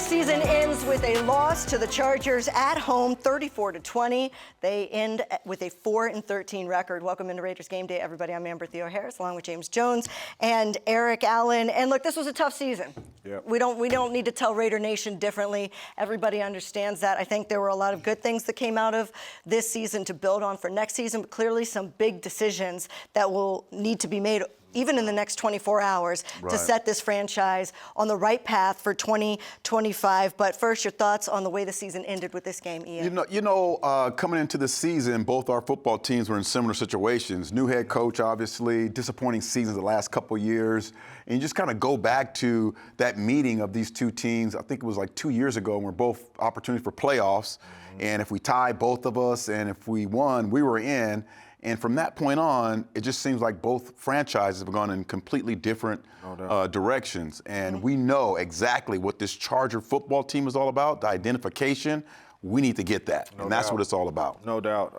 season ends with a loss to the Chargers at home, 34-20. They end with a 4-13 record. Welcome into Raiders Gameday, everybody. I'm Amber Theoharis, along with James Jones and Eric Allen. And look, this was a tough season. Yep. We don't need to tell Raider Nation differently. Everybody understands that. I think there were a lot of good things that came out of this season to build on for next season, but clearly some big decisions that will need to be made even in the next 24 hours to set this franchise on the right path for 2025. But first, your thoughts on the way the season ended with this game, Ian. Coming into the season, both our football teams were in similar situations. New head coach, obviously, disappointing seasons the last couple of years. And you just kind of go back to that meeting of these two teams. I think it was like 2 years ago, and we're both opportunities for playoffs. And if we tied, both of us, and if we won, we were in. And from that point on, it just seems like both franchises have gone in completely different directions. And we know exactly what this Charger football team is all about, the identification. We need to get that, and that's what it's all about. No doubt.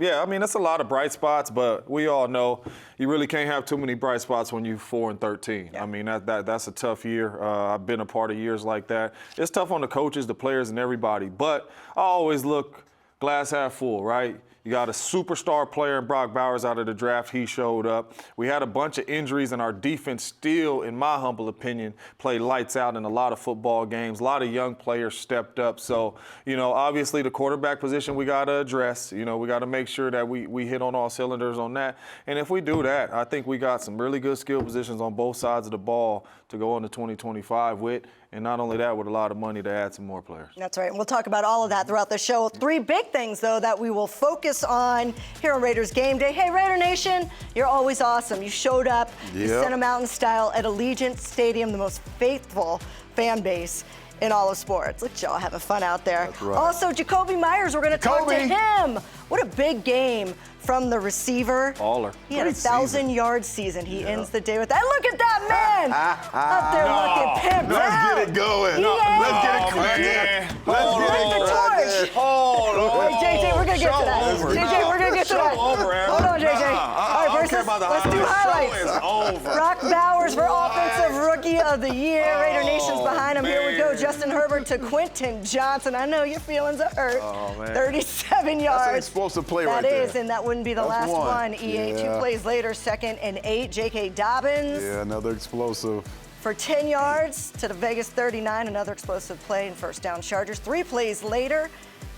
Yeah, I mean, that's a lot of bright spots, but we all know you really can't have too many bright spots when you're 4-13. Yeah. I mean, that's a tough year. I've been a part of years like that. It's tough on the coaches, the players, and everybody. But I always look glass half full, right? You got a superstar player in Brock Bowers out of the draft. He showed up. We had a bunch of injuries, and our defense still, in my humble opinion, played lights out in a lot of football games. A lot of young players stepped up. So, obviously the quarterback position we got to address. We got to make sure that we hit on all cylinders on that. And if we do that, I think we got some really good skill positions on both sides of the ball to go into 2025 with. And not only that, with a lot of money to add some more players. That's right. And we'll talk about all of that throughout the show. Three big things, though, that we will focus on here on Raiders Game Day. Hey, Raider Nation, you're always awesome. You showed up. You sent them out in style at Allegiant Stadium, the most faithful fan base in all of sports. Look at y'all having fun out there. That's right. Also, Jakobi Meyers, we're going to talk to him. What a big game from the receiver. Baller. He had a 1,000-yard season. He ends the day with that. Look at that man up there looking pimped out. Let's get it going. Let's get it cracking. Let's get the it torch. Hold on. Wait, JJ, we're going to get to that. JJ, we're going to get to that. Hold on, JJ. All right, versus, let's do highlights. Brock Bowers for Offensive Rookie of the Year. Raider Nation's behind him. Here we go. Justin Herbert to Quentin Johnson. I know your feelings are hurt. 37 yards. That's an explosive play right there. That is, and that wouldn't be the last one. EA, 2 plays later, 2nd and 8. J.K. Dobbins. Yeah, another explosive. For 10 yards to the Vegas 39, another explosive play and first down Chargers. 3 plays later.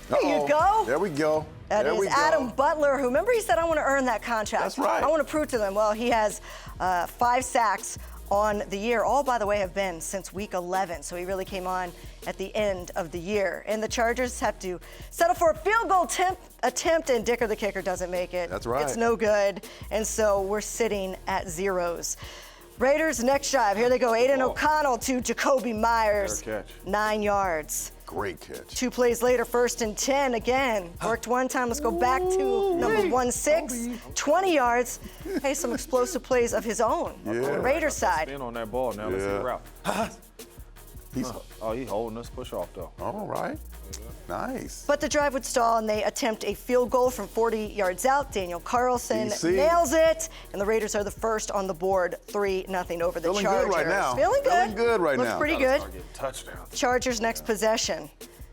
There you go. There we go. That is Adam Butler, who, remember, he said, I want to earn that contract. That's right. I want to prove to them. Well, he has 5 sacks on the year. All, by the way, have been since week 11. So he really came on at the end of the year. And the Chargers have to settle for a field goal attempt, and Dicker, the kicker, doesn't make it. That's right. It's no good. And so we're sitting at zeros. Raiders next drive. Here they go. Aidan O'Connell to Jakobi Meyers. 9 yards. Great catch. 2 plays later, 1st and 10 again. Worked one time. Let's go back to number 1-6. 20 yards. Hey, some explosive plays of his own on the Raiders side. Spin on that ball now. Let's see the route. He's holding us. Push off, though. All right. Nice. But the drive would stall, and they attempt a field goal from 40 yards out. Daniel Carlson nails it, and the Raiders are the first on the board, 3-0 over the Chargers. Feeling good right now. Feeling good right now. Looks pretty good. Touchdown. Chargers next possession.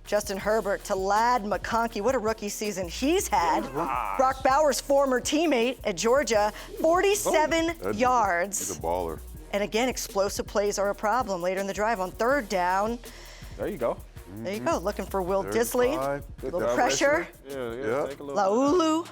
Justin Herbert to Ladd McConkey. What a rookie season he's had. Brock Bowers' former teammate at Georgia, 47 yards. He's a baller. And again, explosive plays are a problem later in the drive on 3rd down. There you go. There you go, looking for Will Disley. A little pressure. Yeah. Take a little Laulu.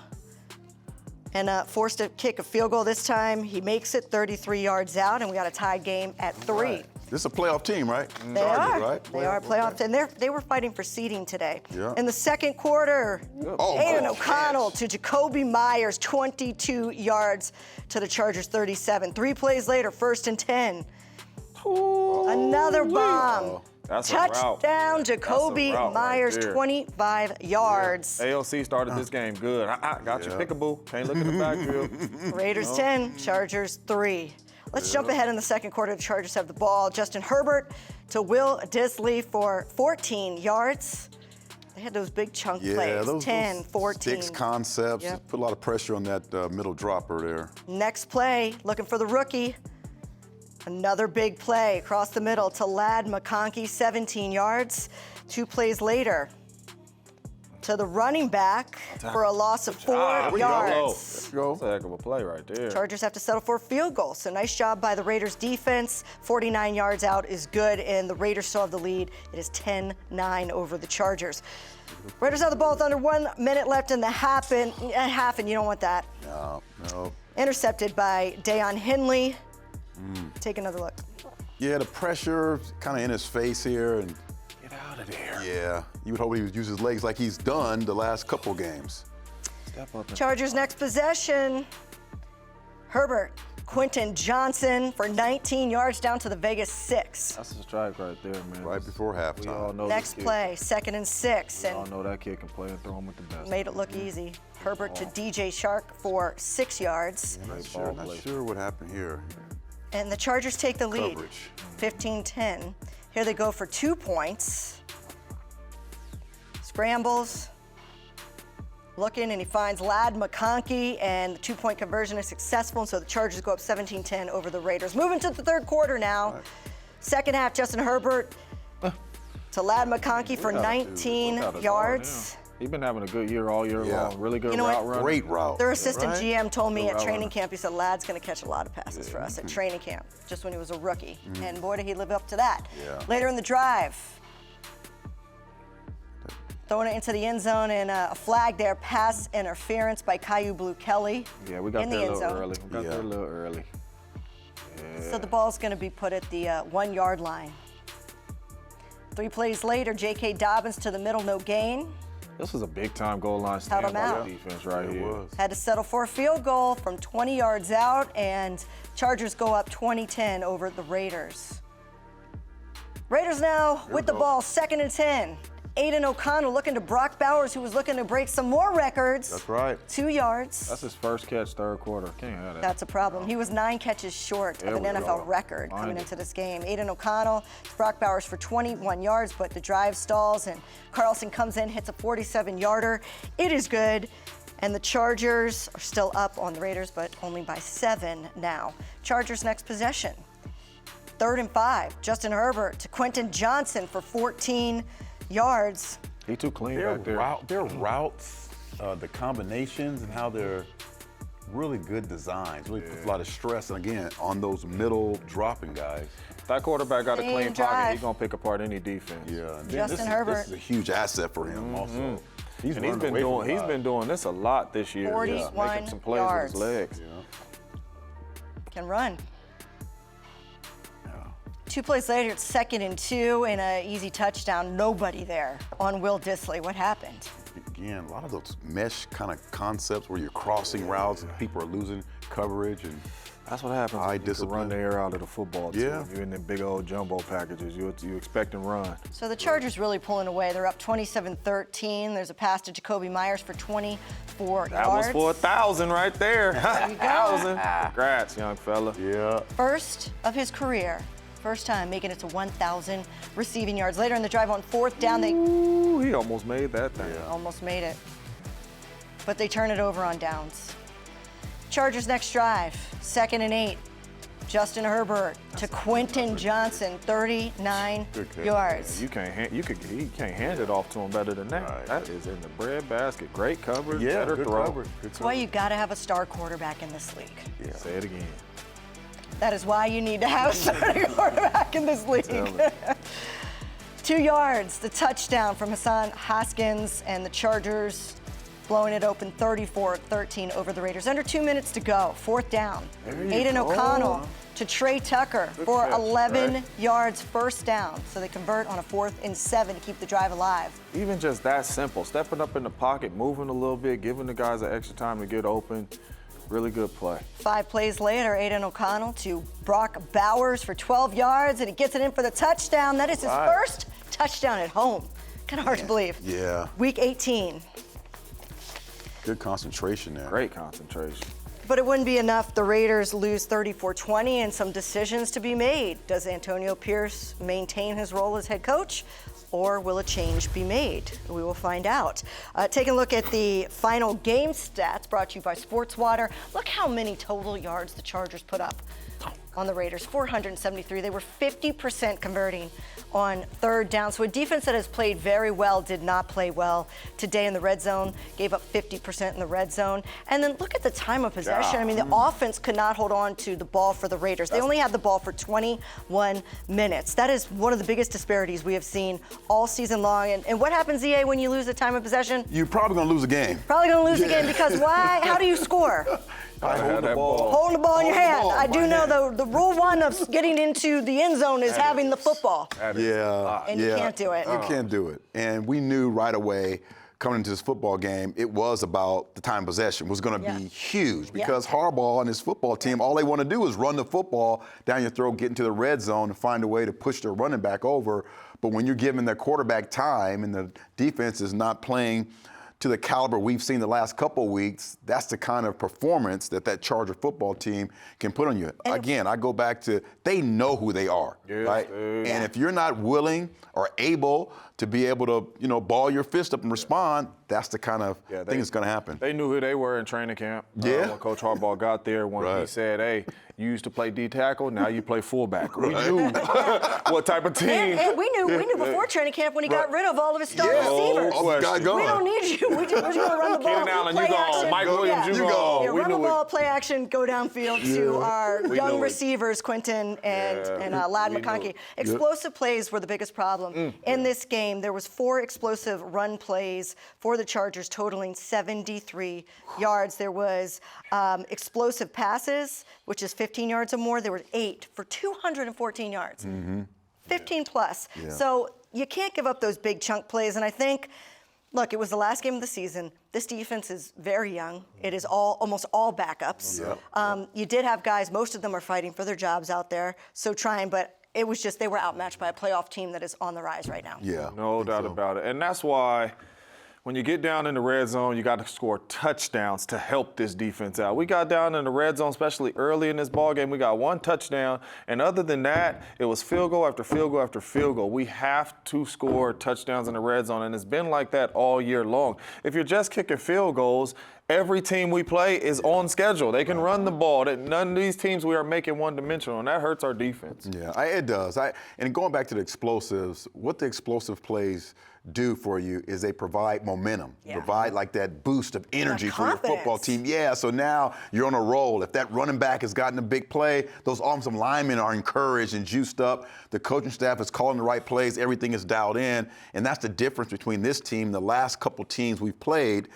And forced to kick a field goal this time. He makes it 33 yards out, and we got a tie game at 3. This is a playoff team, right? They are. Right? They are playoff, and they were fighting for seeding today. Yeah. In the second quarter, Aidan O'Connell to Jakobi Meyers, 22 yards to the Chargers 37. 3 plays later, 1st and 10. Another bomb. That's touchdown, Jakobi Meyers, 25 yards. AOC started this game good. I got you, pickaboo. Can't look at the backfield. Raiders 10, Chargers 3. Let's jump ahead in the second quarter. The Chargers have the ball. Justin Herbert to Will Disley for 14 yards. They had those big chunk plays, those 10, 14. Sticks concepts, put a lot of pressure on that middle dropper there. Next play, looking for the rookie. Another big play across the middle to Ladd McConkey, 17 yards. 2 plays later to the running back for a loss of 4 yards. That's a heck of a play right there. Chargers have to settle for a field goal. So nice job by the Raiders defense. 49 yards out is good, and the Raiders still have the lead. It is 10-9 over the Chargers. Raiders have the ball with under 1 minute left in the half, and you don't want that. No. Intercepted by Deion Henley. Take another look. Yeah, the pressure kind of in his face here, and Get out of there. yeah, you would hope he would use his legs like he's done the last couple games. Step up. Chargers next possession. Herbert, Quentin Johnson for 19 yards down to the Vegas 6. That's a strike right there, man. Right before halftime. We all know Next this kid. play, 2nd and 6, We all and know that kid can play and throw him with the best. made it look easy. Herbert to DJ Shark for 6 yards. Not Great sure, ball not play. sure what happened here. And the Chargers take the lead, Coverage. 15-10. Here they go for 2 points. Scrambles. Looking, and he finds Ladd McConkey, and the 2-point conversion is successful, and so the Chargers go up 17-10 over the Raiders. Moving to the third quarter now. Right. Second half, Justin Herbert to Ladd McConkey for Look at 19 his yards. arm, yeah. He's been having a good year all year Yeah. long. Really good You know route what? running. Great route. Their assistant Right? GM told me Good at route training runner. camp, he said, Ladd's going to catch a lot of passes for us at training camp, just when he was a rookie. And boy, did he live up to that. Yeah. Later in the drive, throwing it into the end zone, and a flag there, pass interference by Caillou Blue Kelly Yeah, we got in there the a end little zone. early. We got Yeah. there a little early. So the ball's going to be put at the 1 yard line. 3 plays later, J.K. Dobbins to the middle, no gain. This was a big time goal line Held stand him by out. the defense right It here. was. Had to settle for a field goal from 20 yards out, and Chargers go up 20-10 over the Raiders. Raiders now with the go. ball, 2nd and 10. Aidan O'Connell looking to Brock Bowers, who was looking to break some more records. That's right. 2 yards. That's his first catch, third quarter. Can't have that. That's a problem. He was 9 catches short There of an we NFL go. record Find coming it. into this game. Aidan O'Connell to Brock Bowers for 21 yards, but the drive stalls, and Carlson comes in, hits a 47-yarder. It is good, and the Chargers are still up on the Raiders, but only by 7 now. Chargers next possession. 3rd and 5. Justin Herbert to Quentin Johnson for 14 yards. He too clean Their back there. routes, the combinations, and how they're really good designs. Really puts a lot of stress, and again, on those middle dropping guys. That quarterback got a Same clean drive. pocket. He's gonna pick apart any defense. Yeah. And Justin this Herbert. This is a huge asset for him also. And he's running been away from doing a lot. doing this a lot this year. 41 making some plays yards. with his legs. Can run. 2 plays later, it's 2nd and 2, and an easy touchdown. Nobody there on Will Dissly. What happened? Again, a lot of those mesh kind of concepts where you're crossing routes and people are losing coverage, and That's what happens High when you can discipline. run the air out of the football team. Yeah. You're in the big old jumbo packages. You expect and run. So the Chargers really pulling away. They're up 27-13. There's a pass to Jakobi Meyers for 24 That yards. was for 1,000 right there. There you go. 1,000. Congrats, young fella. yeah. First of his career. First time making it to 1,000 receiving yards. Later in the drive on 4th down, they Ooh, he almost made that thing. almost made it. But they turn it over on downs. Chargers next drive, 2nd and 8. Justin Herbert to Quentin Johnson, 39 Good catch. yards. You can't hand it off to him better than that. Right. That is in the bread basket. Great coverage, Yeah, better good throw. coverage. Good That's why you got to have a star quarterback in this league. Yeah. Say it again. That is why you need to have a starting quarterback in this league. Tell me. 2 yards, the touchdown from Hassan Haskins, and the Chargers blowing it open 34-13 over the Raiders. Under 2 minutes to go, 4th down. There you Aidan go. O'Connell to Trey Tucker for catch, 11 Trey. yards, 1st down. So they convert on a 4th and 7 to keep the drive alive. Even just that simple, stepping up in the pocket, moving a little bit, giving the guys an extra time to get open. Really good play. 5 plays later, Aidan O'Connell to Brock Bowers for 12 yards, and he gets it in for the touchdown. That is his Right. first touchdown at home. Kind of hard to believe. Yeah. Week 18. Good concentration there. Great concentration. But it wouldn't be enough. The Raiders lose 34-20 and some decisions to be made. Does Antonio Pierce maintain his role as head coach, or will a change be made? We will find out. Taking a look at the final game stats brought to you by Sports Water. Look how many total yards the Chargers put up. on the Raiders, 473. They were 50% converting on third down. So a defense that has played very well did not play well today in the red zone, gave up 50% in the red zone. And then look at the time of possession. I mean, the offense could not hold on to the ball for the Raiders. They only had the ball for 21 minutes. That is one of the biggest disparities we have seen all season long. And what happens, EA, when you lose the time of possession? You're probably going to lose a game. Probably going to lose the game because why? How do you score? Hold the ball. Holding the ball in your hand. I do know the rule one of getting into the end zone is having the football. And you can't do it. You can't do it. And we knew right away coming into this football game, it was about the time possession was going to be huge because Harbaugh and his football team, all they want to do is run the football down your throat, get into the red zone, and find a way to push their running back over. But when you're giving their quarterback time and the defense is not playing to the caliber we've seen the last couple of weeks, that's the kind of performance that Charger football team can put on you. Again, I go back to they know who they are, right? And if you're not willing or able to be able to, ball your fist up and respond, that's the kind of thing that's going to happen. They knew who they were in training camp. When Coach Harbaugh got there, when he said, hey, you used to play D tackle, now you play fullback. We knew what type of team. And we knew before training camp when he got rid of all of his star receivers. We don't need you. We're just going to run the ball. Keenan Allen, play you gone. action. Mike Williams, you gone. Yeah, run the ball, play action, go downfield to our young receivers, Quentin and Ladd McConkey. Explosive plays were the biggest problem. In this game, there was 4 explosive run plays for the Chargers, totaling 73 yards. There was explosive passes, which is 15 yards or more. There were 8 for 214 yards. 15 plus. So you can't give up those big chunk plays. And I think, look, it was the last game of the season. This defense is very young. It is almost all backups. You did have guys, most of them are fighting for their jobs out there, so trying, but it was just they were outmatched by a playoff team that is on the rise right now. No doubt about it. And that's why when you get down in the red zone, you got to score touchdowns to help this defense out. We got down in the red zone, especially early in this ball game. We got 1 touchdown, and other than that, it was field goal after field goal after field goal. We have to score touchdowns in the red zone, and it's been like that all year long. If you're just kicking field goals, every team we play is on schedule. They can run the ball. None of these teams we are making one-dimensional, and that hurts our defense. Yeah, it does. And going back to the explosives, what the explosive plays do for you is they provide momentum, provide like that boost of energy for your football team. So now you're on a roll. If that running back has gotten a big play, those offensive linemen are encouraged and juiced up. The coaching staff is calling the right plays. Everything is dialed in. And that's the difference between this team, the last couple teams we've played.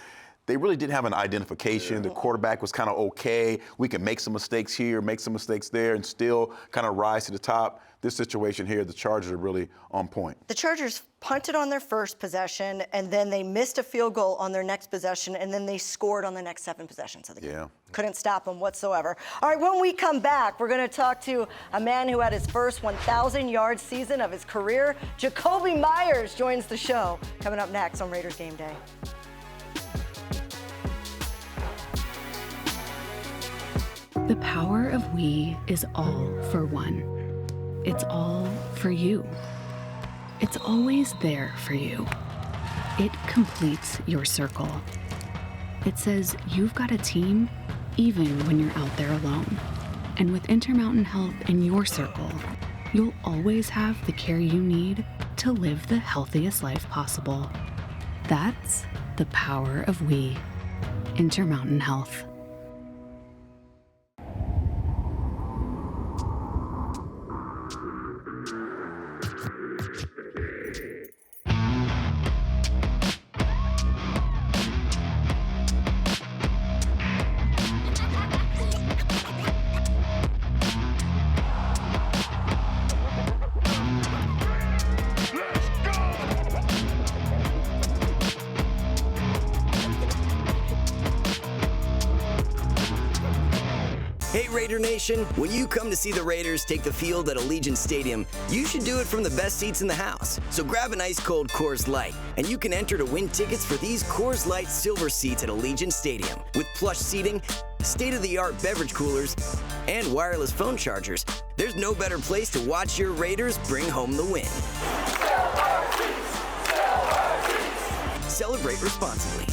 They really didn't have an identification. The quarterback was kind of okay. We can make some mistakes here, make some mistakes there, and still kind of rise to the top. This situation here, the Chargers are really on point. The Chargers punted on their first possession, and then they missed a field goal on their next possession, and then they scored on the next 7 possessions of the game. Couldn't stop them whatsoever. All right, when we come back, we're going to talk to a man who had his first 1,000-yard season of his career. Jakobi Meyers joins the show. Coming up next on Raiders Game Day. The power of we is all for one. It's all for you. It's always there for you. It completes your circle. It says you've got a team even when you're out there alone. And with Intermountain Health in your circle, you'll always have the care you need to live the healthiest life possible. That's the power of we. Intermountain Health. Hey Raider Nation, when you come to see the Raiders take the field at Allegiant Stadium, you should do it from the best seats in the house. So grab an ice cold Coors Light, and you can enter to win tickets for these Coors Light silver seats at Allegiant Stadium. With plush seating, state-of-the-art beverage coolers, and wireless phone chargers, there's no better place to watch your Raiders bring home the win. Celebrate responsibly.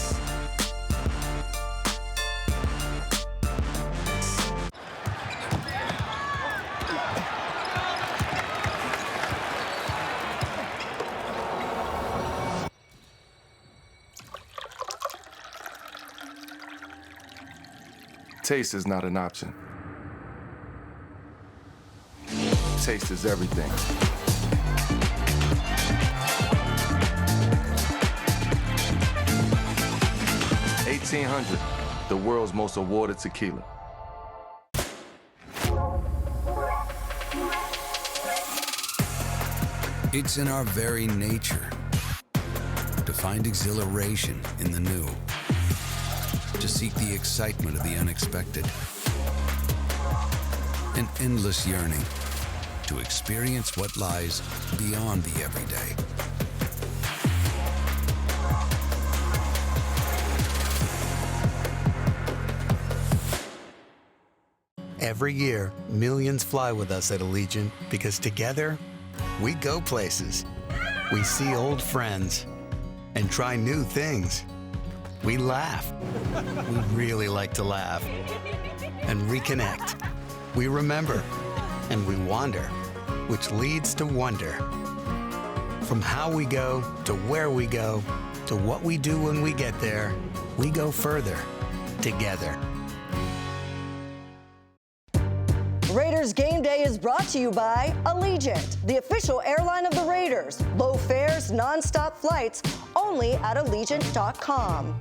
taste is not an option. Taste is everything. $1,800, the world's most awarded tequila. It's in our very nature to find exhilaration in the new, to seek the excitement of the unexpected, an endless yearning to experience what lies beyond the everyday. Every year, millions fly with us at Allegiant because together, we go places. We see old friends and try new things. We laugh. We really like to laugh. And reconnect. We remember. And we wander, which leads to wonder. From how we go to where we go to what we do when we get there, we go further together. Raiders Game Day is brought to you by Allegiant, the official airline of the Raiders. Low fares, nonstop flights, only at Allegiant.com.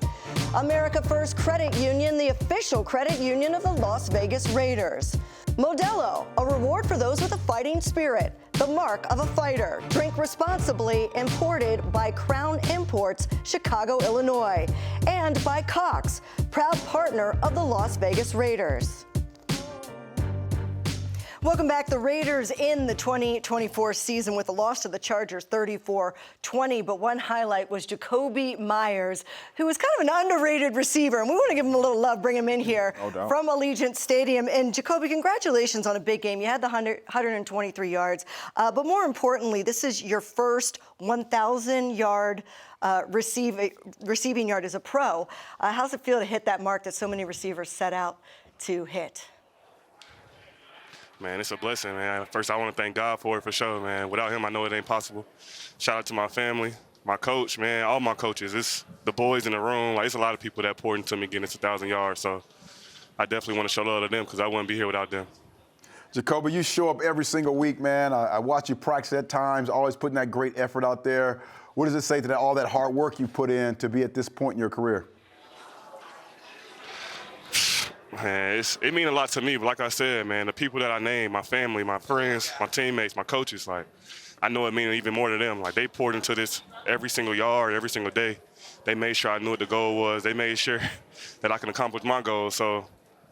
America First Credit Union, the official credit union of the Las Vegas Raiders. Modelo, a reward for those with a fighting spirit, the mark of a fighter. Drink responsibly, imported by Crown Imports, Chicago, Illinois. And by Cox, proud partner of the Las Vegas Raiders. Welcome back. The Raiders in the 2024 season with a loss to the Chargers 34-20, but one highlight was Jakobi Meyers, who was kind of an underrated receiver, and we want to give him a little love, bring him in here from Allegiant Stadium. And Jakobi, congratulations on a big game. You had the 123 yards, but more importantly, this is your first 1,000-yard receiving yard as a pro. How's it feel to hit that mark that so many receivers set out to hit? Man, it's a blessing, man. First, I want to thank God for it for sure, man. Without him, I know it ain't possible. Shout out to my family, my coach, man, all my coaches. It's the boys in the room. Like, it's a lot of people that poured into me getting us 1,000 yards. So I definitely want to show love to them because I wouldn't be here without them. Jakobi, you show up every single week, man. I watch you practice at times, always putting that great effort out there. What does it say to all that hard work you put in to be at this point in your career? Man, it means a lot to me, but like I said, man, the people that I named, my family, my friends, my teammates, my coaches, like, I know it means even more to them. Like, they poured into this every single yard, every single day. They made sure I knew what the goal was. They made sure that I can accomplish my goals. So,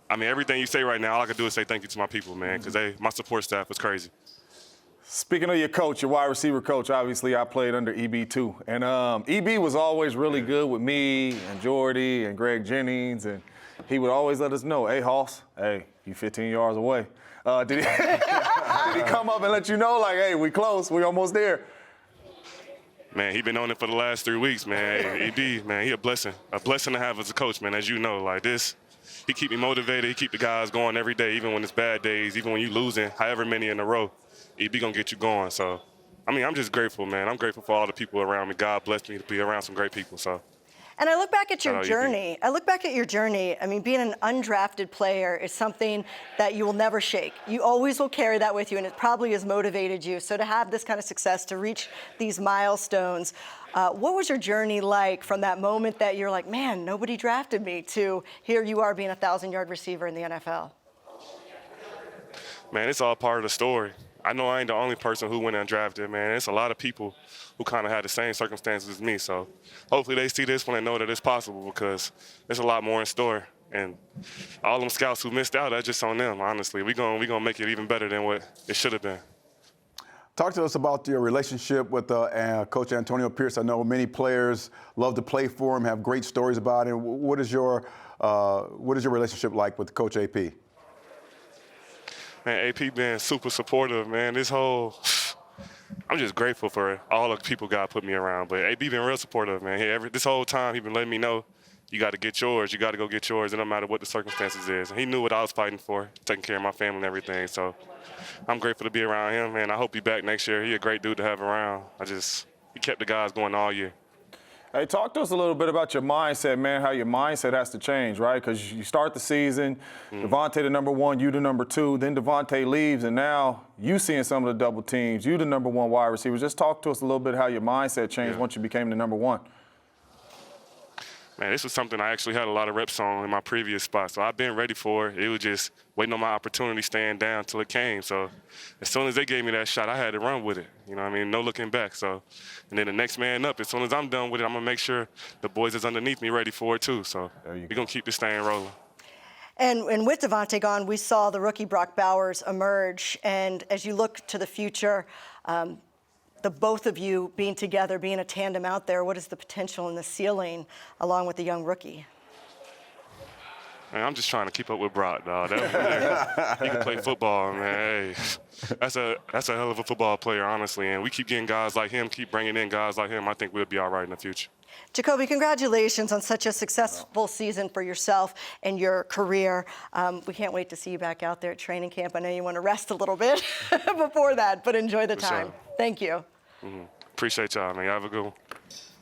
I mean, everything you say right now, all I can do is say thank you to my people, man, because my support staff was crazy. Speaking of your coach, your wide receiver coach, obviously I played under EB too. And EB was always really good with me and Jordy and Greg Jennings, and he would always let us know, hey, Hoss, hey, you 15 yards away. Did he come up and let you know, like, hey, we close, we almost there? Man, he been on it for the last 3 weeks, man. Hey, EB, man, he a blessing to have as a coach, man, as you know. Like this, he keep me motivated, he keep the guys going every day, even when it's bad days, even when you losing, however many in a row, EB gonna get you going. So, I mean, I'm just grateful, man. I'm grateful for all the people around me. God blessed me to be around some great people, so. And I look back at your journey. I mean, being an undrafted player is something that you will never shake. You always will carry that with you, and it probably has motivated you. So to have this kind of success, to reach these milestones, what was your journey like from that moment that you're like, man, nobody drafted me, to here you are being a 1,000-yard receiver in the NFL? Man, it's all part of the story. I know I ain't the only person who went undrafted, man. It's a lot of people who kind of had the same circumstances as me. So hopefully they see this when they know that it's possible, because there's a lot more in store. And all them scouts who missed out, that's just on them, honestly. We gonna make it even better than what it should have been. Talk to us about your relationship with Coach Antonio Pierce. I know many players love to play for him, have great stories about him. What is your relationship like with Coach AP? Man, AP been super supportive, man. I'm just grateful for all the people God put me around. But AP been real supportive, man. This whole time he been letting me know, you got to get yours. You got to go get yours, and no matter what the circumstances is. And he knew what I was fighting for, taking care of my family and everything. So I'm grateful to be around him, man. I hope he's back next year. He's a great dude to have around. He kept the guys going all year. Hey, talk to us a little bit about your mindset, man, how your mindset has to change, right? Because you start the season, Devontae the number 1, you the number 2, then Devontae leaves, and now you seeing some of the double teams, you the number 1 wide receiver. Just talk to us a little bit how your mindset changed once you became the number 1. Man, this was something I actually had a lot of reps on in my previous spot, so I've been ready for it. It was just waiting on my opportunity, staying down till it came. So as soon as they gave me that shot, I had to run with it. You know what I mean? No looking back. So, and then the next man up, as soon as I'm done with it, I'm going to make sure the boys that's underneath me ready for it too. So we're going to keep this thing rolling. And with Devontae gone, we saw the rookie Brock Bowers emerge. And as you look to the future, the both of you being together, being a tandem out there, what is the potential and the ceiling along with the young rookie? Man, I'm just trying to keep up with Brock, dog. He can play football, man. Hey, that's a hell of a football player, honestly. And we keep getting guys like him, keep bringing in guys like him. I think we'll be all right in the future. Jakobi, congratulations on such a successful season for yourself and your career. We can't wait to see you back out there at training camp. I know you want to rest a little bit before that, but enjoy the time. Sure. Thank you. Appreciate y'all, man. Y'all have a good one.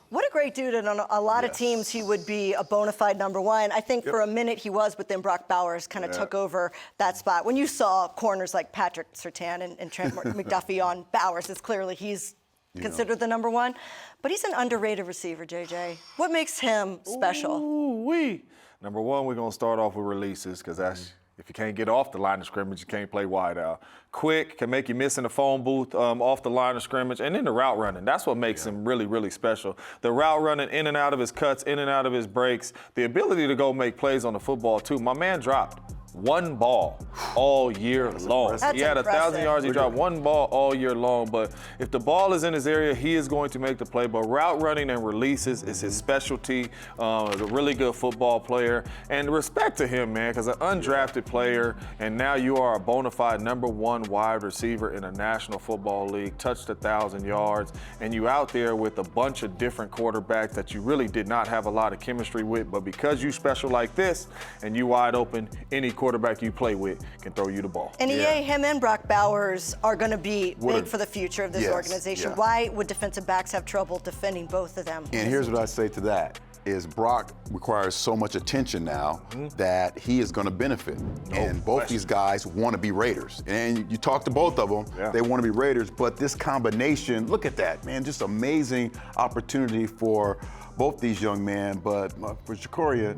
What a great dude, and on a lot of teams he would be a bona fide number 1. I think for a minute he was, but then Brock Bowers kind of took over that spot. When you saw corners like Patrick Surtain and Trent McDuffie on Bowers, it's clearly he's considered the number 1. But he's an underrated receiver, JJ. What makes him special? Ooh-wee. Number 1, we're going to start off with releases, because that's if you can't get off the line of scrimmage, you can't play wide out. Quick, can make you miss in the phone booth off the line of scrimmage. And then the route running. That's what makes him really, really special. The route running in and out of his cuts, in and out of his breaks. The ability to go make plays on the football, too. My man dropped 1 ball all year long. He had 1,000 yards. He dropped 1 ball all year long. But if the ball is in his area, he is going to make the play. But route running and releases is his specialty. A really good football player. And respect to him, man, because an undrafted player, and now you are a bona fide number 1 wide receiver in a National Football League, touched 1,000 yards, and you out there with a bunch of different quarterbacks that you really did not have a lot of chemistry with. But because you special like this and you wide open, any quarterback you play with can throw you the ball. And him and Brock Bowers are going to be big for the future of this organization. Why would defensive backs have trouble defending both of them? And here's what I say to that. Is Brock requires so much attention now that he is going to benefit. And both these guys want to be Raiders. And you talk to both of them, they want to be Raiders. But this combination, look at that, man, just amazing opportunity for both these young men. But for Jakobi,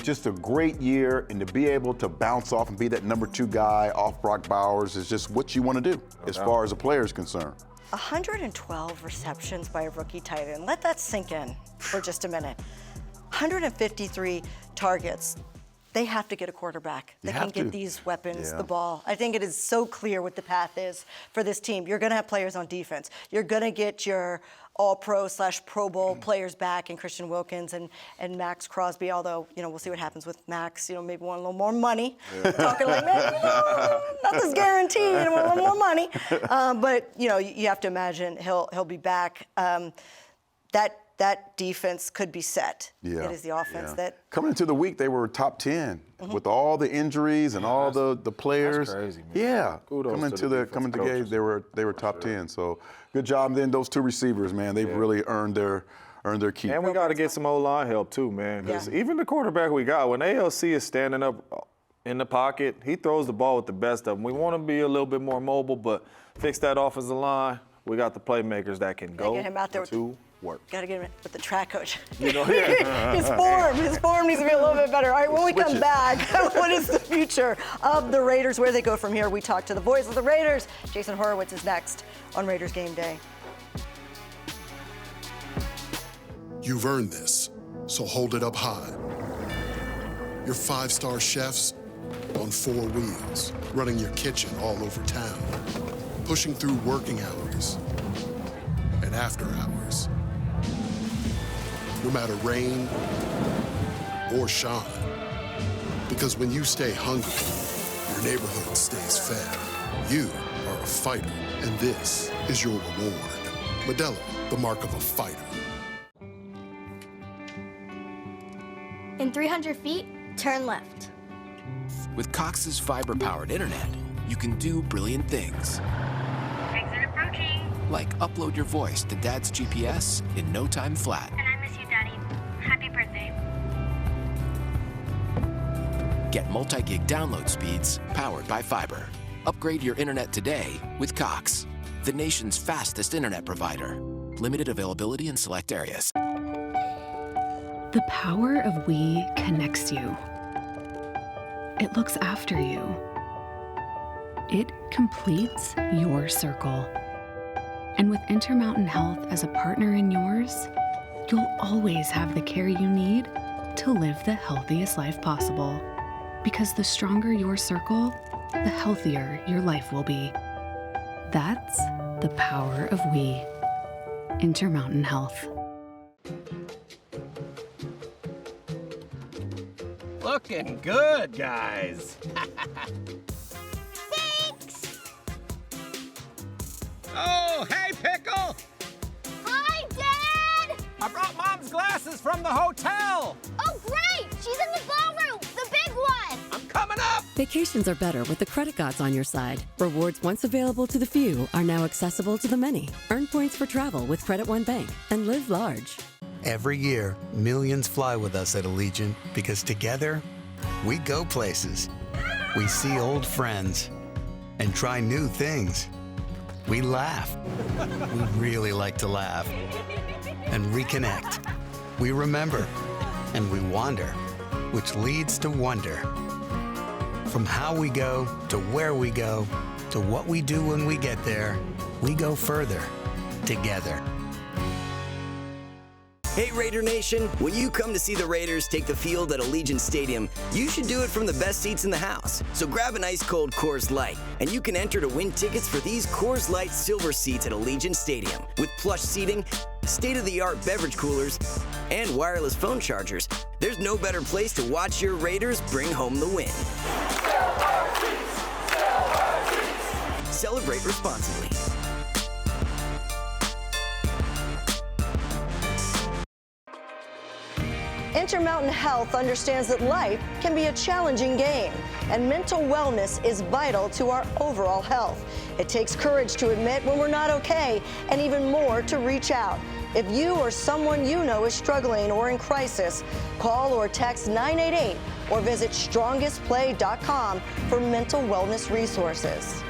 just a great year, and to be able to bounce off and be that number 2 guy off Brock Bowers is just what you want to do as far as a player is concerned. 112 receptions by a rookie tight end. Let that sink in for just a minute. 153 targets. They have to get a quarterback that can get these weapons the ball. I think it is so clear what the path is for this team. You're going to have players on defense. You're going to get your All-Pro / Pro Bowl players back in Christian Wilkins and Max Crosby, although, we'll see what happens with Max. Maybe want a little more money. Talking like, nothing's guaranteed. Want a little more money. But, you have to imagine he'll be back. That defense could be set. It is the offense that... Coming into the week, they were top 10 with all the injuries and all the players. That's crazy, man. Yeah. Kudos coming to the games, they were top 10. So good job. And then those 2 receivers, man, they've really earned their keep. And we got to get some O-line help too, man. Because even the quarterback we got, when ALC is standing up in the pocket, he throws the ball with the best of them. We want to be a little bit more mobile, but fix that offensive line. We got the playmakers that can go get him out there to work. Got to get him with the track coach. Yeah. His form needs to be a little bit better. All right, when we come back, what is the future of the Raiders? Where they go from here? We talk to the voice of the Raiders. Jason Horowitz is next on Raiders Game Day. You've earned this, so hold it up high. Your 5-star chefs on 4 wheels, running your kitchen all over town, pushing through working hours and after hours. No matter rain or shine. Because when you stay hungry, your neighborhood stays fed. You are a fighter, and this is your reward. Modelo, the mark of a fighter. In 300 feet, turn left. With Cox's fiber-powered internet, you can do brilliant things. Exit approaching. like upload your voice to Dad's GPS in no time flat. And I miss you, Daddy. Happy birthday. Get multi-gig download speeds powered by fiber. Upgrade your internet today with Cox, the nation's fastest internet provider. Limited availability in select areas. The power of we connects you. It looks after you. It completes your circle. And with Intermountain Health as a partner in yours, you'll always have the care you need to live the healthiest life possible. Because the stronger your circle, the healthier your life will be. That's the power of we. Intermountain Health. Looking good, guys. Thanks! Oh, hey, Pickle! Hi, Dad! I brought Mom's glasses from the hotel. Oh, great! She's in the ballroom, the big one! I'm coming up! Vacations are better with the credit gods on your side. Rewards once available to the few are now accessible to the many. Earn points for travel with Credit One Bank and live large. Every year, millions fly with us at Allegiant because together, we go places. We see old friends and try new things. We laugh. We really like to laugh. And reconnect. We remember. And we wander, which leads to wonder. From how we go to where we go to what we do when we get there, we go further together. Hey Raider Nation, when you come to see the Raiders take the field at Allegiant Stadium, you should do it from the best seats in the house. So grab an ice cold Coors Light, and you can enter to win tickets for these Coors Light silver seats at Allegiant Stadium. With plush seating, state-of-the-art beverage coolers, and wireless phone chargers, there's no better place to watch your Raiders bring home the win. Celebrate responsibly. Intermountain Health understands that life can be a challenging game, and mental wellness is vital to our overall health. It takes courage to admit when we're not okay, and even more to reach out. If you or someone you know is struggling or in crisis, call or text 988 or visit strongestplay.com for mental wellness resources.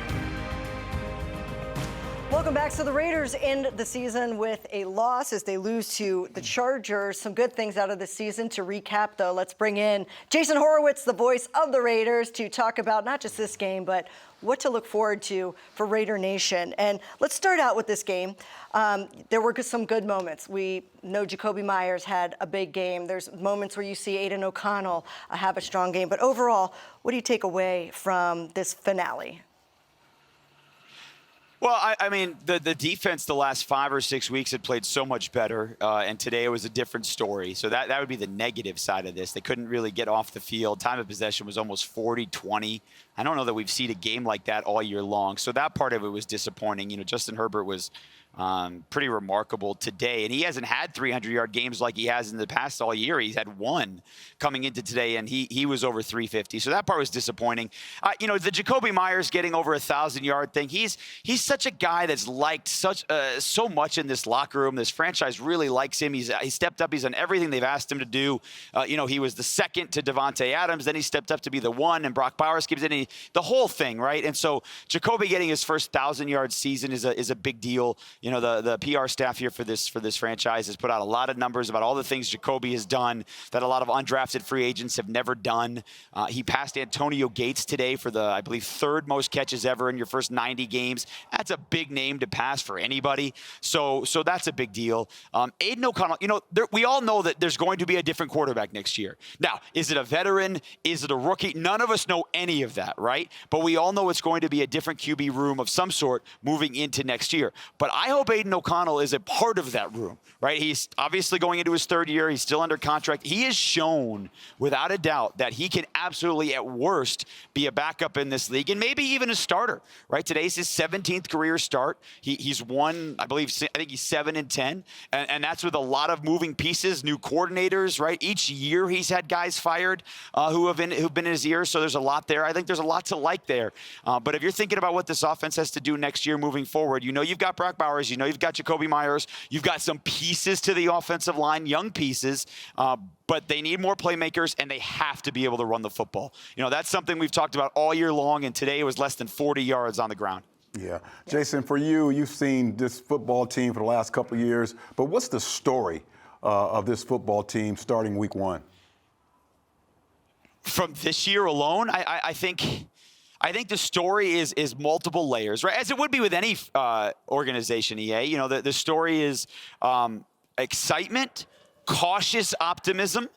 Welcome back. So the Raiders end the season with a loss as they lose to the Chargers. Some good things out of the season. To recap, though, let's bring in Jason Horowitz, the voice of the Raiders, to talk about not just this game, but what to look forward to for Raider Nation. And let's start out with this game. There were some good moments. We know Jakobi Meyers had a big game. There's moments where you see Aidan O'Connell have a strong game. But overall, what do you take away from this finale? Well, I mean, the defense the last 5 or 6 weeks had played so much better, and today it was a different story. So that would be the negative side of this. They couldn't really get off the field. Time of possession was almost 40-20. I don't know that we've seen a game like that all year long. So that part of it was disappointing. You know, Justin Herbert was pretty remarkable today. And he hasn't had 300-yard games like he has in the past all year. He's had one coming into today, and he was over 350. So that part was disappointing. You know, the Jakobi Meyers getting over 1,000-yard thing, he's such a guy that's liked so much in this locker room. This franchise really likes him. He stepped up. He's done everything they've asked him to do. You know, he was the second to Devontae Adams. Then he stepped up to be the one, and Brock Bowers keeps it. The whole thing, right? And so Jakobi getting his first 1,000-yard season is a big deal. You know, the PR staff here for this franchise has put out a lot of numbers about all the things Jakobi has done that a lot of undrafted free agents have never done. He passed Antonio Gates today for the, I believe, 3rd most catches ever in your first 90 games. That's a big name to pass for anybody. So that's a big deal. Aidan O'Connell, you know, we all know that there's going to be a different quarterback next year. Now, is it a veteran? Is it a rookie? None of us know any of that, right? But we all know it's going to be a different QB room of some sort moving into next year. But I hope Aidan O'Connell is a part of that room, right? He's obviously going into his 3rd year. He's still under contract. He has shown, without a doubt, that he can absolutely, at worst, be a backup in this league and maybe even a starter, right? Today's his 17th career start. He's won, I think he's 7-10, and that's with a lot of moving pieces, new coordinators, right? Each year he's had guys fired who've been in his ear, so there's a lot there. I think there's a lot to like there. But if you're thinking about what this offense has to do next year moving forward, you know you've got Brock Bowers. stars. You know you've got Jakobi Meyers. You've got some pieces to the offensive line, young pieces, but they need more playmakers, and they have to be able to run the football. You know, that's something we've talked about all year long, and today it was less than 40 yards on the ground. Yeah. Jason, for you, you've seen this football team for the last couple of years, but what's the story of this football team starting week 1? From this year alone, I think the story is multiple layers, right? As it would be with any organization, EA. You know, the story is excitement, cautious optimism.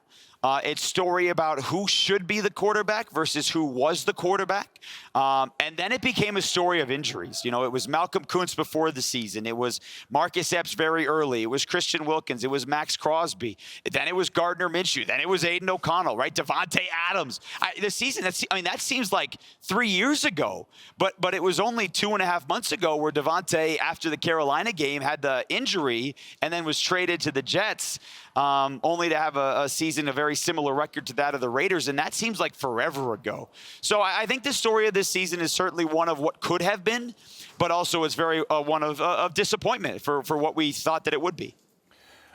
It's story about who should be the quarterback versus who was the quarterback. And then it became a story of injuries. You know, it was Malcolm Kuntz before the season. It was Marcus Epps very early. It was Christian Wilkins. It was Max Crosby. Then it was Gardner Minshew. Then it was Aidan O'Connell, right? Devontae Adams. The season, that seems like 3 years ago. But it was only 2.5 months ago where Devontae, after the Carolina game, had the injury and then was traded to the Jets, only to have a season, a very similar record to that of the Raiders. And that seems like forever ago. So I think the story of this season is certainly one of what could have been, but also it's very one of disappointment for what we thought that it would be.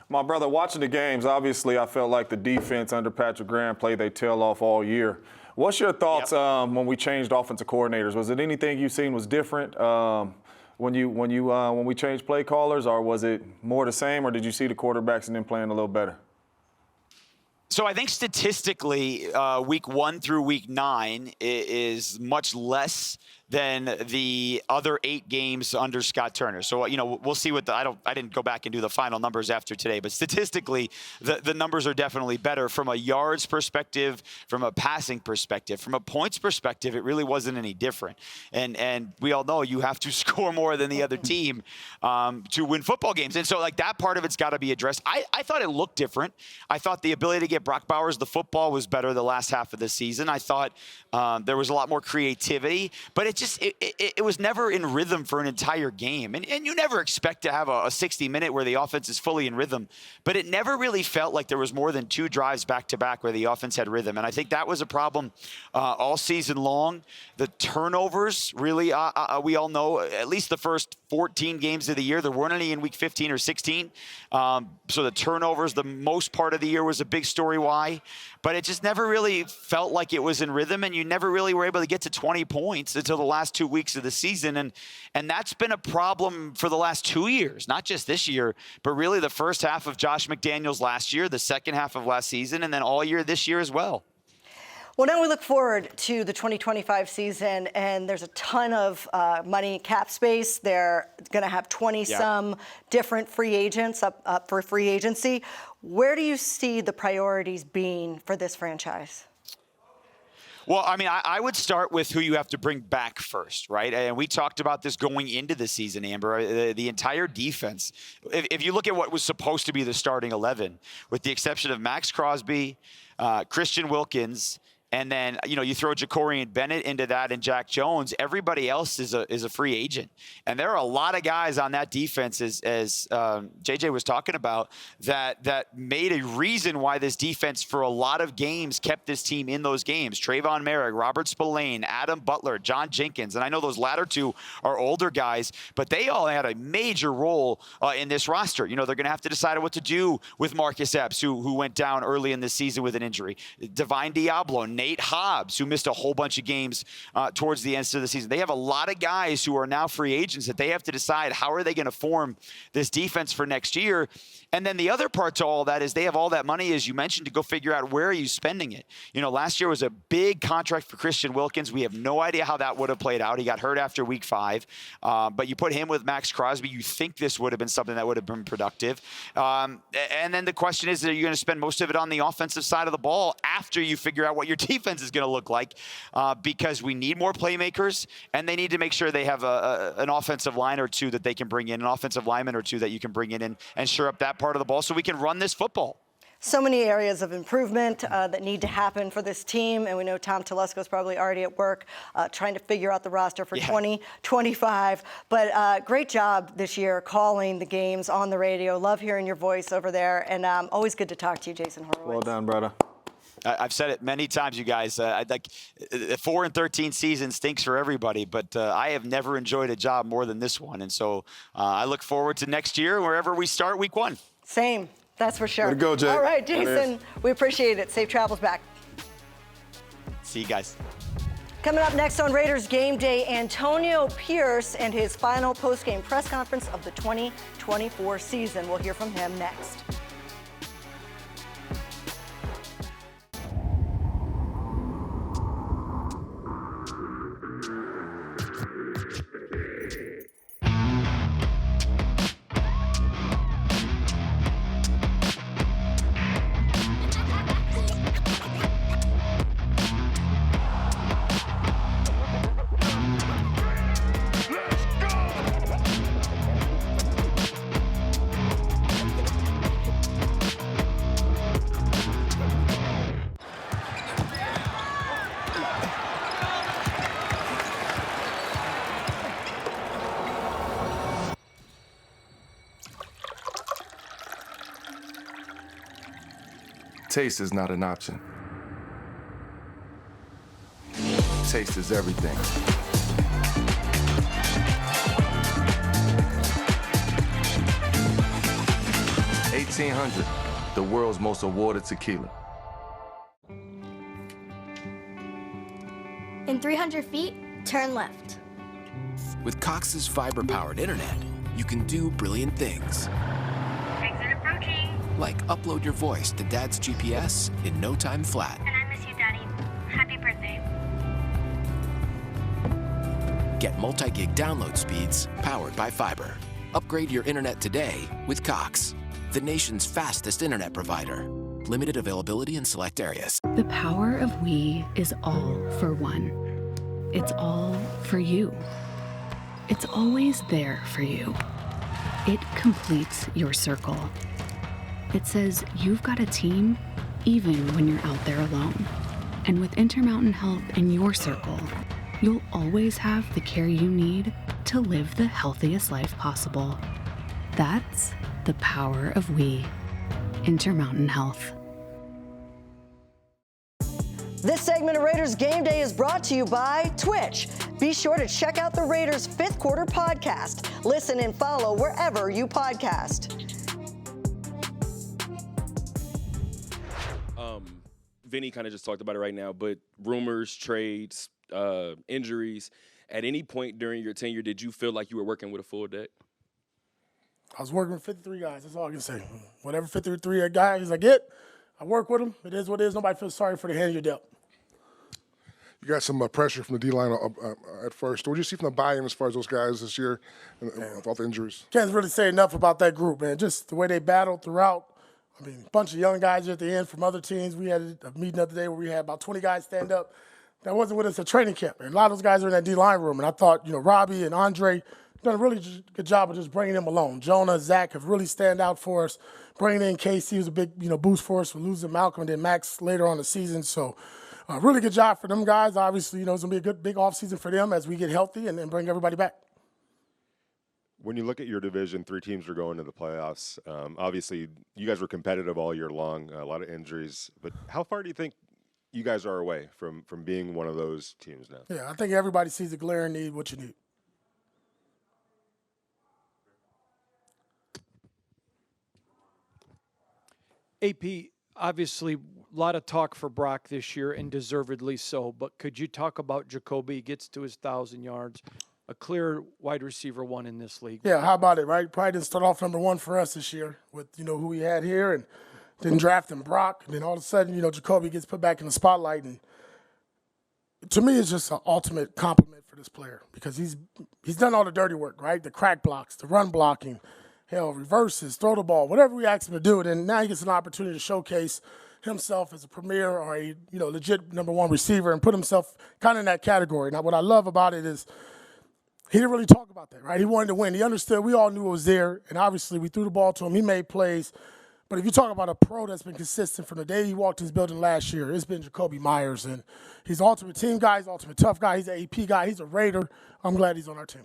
My brother, watching the games, obviously I felt like the defense under Patrick Graham played their tail off all year. What's your thoughts when we changed offensive coordinators? Was it anything you've seen was different when we changed play callers, or was it more the same, or did you see the quarterbacks and them playing a little better? So I think statistically, week 1 through week 9 is much less than the other 8 games under Scott Turner. So, you know, we'll see what I didn't go back and do the final numbers after today, but statistically, the numbers are definitely better from a yards perspective, from a passing perspective, from a points perspective. It really wasn't any different. And we all know you have to score more than the other team to win football games. And so, like, that part of it's got to be addressed. I thought it looked different. I thought the ability to get Brock Bowers the football was better the last half of the season. I thought there was a lot more creativity, but it was never in rhythm for an entire game. And you never expect to have a 60-minute where the offense is fully in rhythm, but it never really felt like there was more than 2 drives back-to-back where the offense had rhythm. And I think that was a problem all season long. The turnovers, really, we all know, at least the first 14 games of the year, there weren't any in week 15 or 16. So the turnovers, the most part of the year, was a big story why. But it just never really felt like it was in rhythm, and you never really were able to get to 20 points until the last 2 weeks of the season. And that's been a problem for the last 2 years, not just this year, but really the first half of Josh McDaniels last year, the second half of last season, and then all year this year as well. Well, now we look forward to the 2025 season, and there's a ton of money, cap space. They're going to have 20-some different free agents up for free agency. Where do you see the priorities being for this franchise? Well, I mean, I would start with who you have to bring back first, right? And we talked about this going into the season, Amber. The entire defense, if you look at what was supposed to be the starting 11, with the exception of Max Crosby, Christian Wilkins, and then, you know, you throw Jacorian Bennett into that and Jack Jones, everybody else is a free agent. And there are a lot of guys on that defense, as JJ was talking about, that made a reason why this defense for a lot of games kept this team in those games. Trayvon Merrick, Robert Spillane, Adam Butler, John Jenkins. And I know those latter two are older guys, but they all had a major role in this roster. You know, they're going to have to decide what to do with Marcus Epps, who went down early in the season with an injury. Divine Diablo, Nate Hobbs, who missed a whole bunch of games towards the end of the season. They have a lot of guys who are now free agents that they have to decide how are they going to form this defense for next year. And then the other part to all that is they have all that money, as you mentioned, to go figure out where are you spending it. You know, last year was a big contract for Christian Wilkins. We have no idea how that would have played out. He got hurt after week 5. But you put him with Max Crosby. You think this would have been something that would have been productive. And then the question is, are you going to spend most of it on the offensive side of the ball after you figure out what your defense is going to look like? Because we need more playmakers, and they need to make sure they have an offensive line or two that they can bring in, an offensive lineman or two that you can bring in and shore up that part of the ball so we can run this football. So many areas of improvement that need to happen for this team, and we know Tom Telesco is probably already at work trying to figure out the roster for 2025. But great job this year calling the games on the radio. Love hearing your voice over there, and always good to talk to you, Jason Horowitz. Well done, brother. I've said it many times, you guys. A 4-13 season stinks for everybody, but I have never enjoyed a job more than this one. And so I look forward to next year, wherever we start week 1. Same. That's for sure. Way to go, Jake. All right, Jason, we appreciate it. Safe travels back. See you guys. Coming up next on Raiders Game Day, Antonio Pierce and his final post-game press conference of the 2024 season. We'll hear from him next. Taste is not an option. Taste is everything. $1,800, the world's most awarded tequila. In 300 feet, turn left. With Cox's fiber-powered internet, you can do brilliant things. Exit approaching. Like upload your voice to Dad's GPS in no time flat. And I miss you, Daddy. Happy birthday. Get multi-gig download speeds powered by fiber. Upgrade your internet today with Cox, the nation's fastest internet provider. Limited availability in select areas. The power of we is all for one. It's all for you. It's always there for you. It completes your circle. It says you've got a team even when you're out there alone. And with Intermountain Health in your circle, you'll always have the care you need to live the healthiest life possible. That's the power of we. Intermountain Health. This segment of Raiders Game Day is brought to you by Twitch. Be sure to check out the Raiders' fifth quarter podcast. Listen and follow wherever you podcast. Vinny kind of just talked about it right now, but rumors, trades, injuries. At any point during your tenure, did you feel like you were working with a full deck? I was working with 53 guys. That's all I can say. Whatever 53 guys I get, I work with them. It is what it is. Nobody feels sorry for the hand you're dealt. You got some pressure from the D-line at first. What did you see from the buy-in as far as those guys this year with all the injuries? Can't really say enough about that group, man. Just the way they battled throughout. I mean, a bunch of young guys at the end from other teams. We had a meeting the other day where we had about 20 guys stand up. That wasn't with us at training camp. And a lot of those guys were in that D-line room. And I thought, Robbie and Andre done a really good job of just bringing them along. Jonah, Zach have really stand out for us. Bringing in Casey was a big, boost for us. We're losing Malcolm and then Max later on the season. So really good job for them guys. Obviously, it's going to be a good, big offseason for them as we get healthy and bring everybody back. When you look at your division, 3 teams are going to the playoffs. Obviously, you guys were competitive all year long, a lot of injuries. But how far do you think you guys are away from being one of those teams now? Yeah, I think everybody sees the glaring need, what you need. AP, obviously, a lot of talk for Brock this year, and deservedly so. But could you talk about Jakobi? Gets to his 1,000 yards, a clear wide receiver one in this league. Yeah, how about it, right? Probably didn't start off number 1 for us this year with, who we had here, and didn't draft him Brock. And then all of a sudden, Jakobi gets put back in the spotlight. And to me, it's just an ultimate compliment for this player because he's done all the dirty work, right? The crack blocks, the run blocking, reverses, throw the ball, whatever we ask him to do. And now he gets an opportunity to showcase himself as a premier or a legit number 1 receiver and put himself kind of in that category. Now, what I love about it is he didn't really talk about that, right? He wanted to win. He understood. We all knew it was there, and obviously we threw the ball to him. He made plays. But if you talk about a pro that's been consistent from the day he walked his building last year, it's been Jakobi Meyers. And he's an ultimate team guy. He's an ultimate tough guy. He's an AP guy. He's a Raider. I'm glad he's on our team.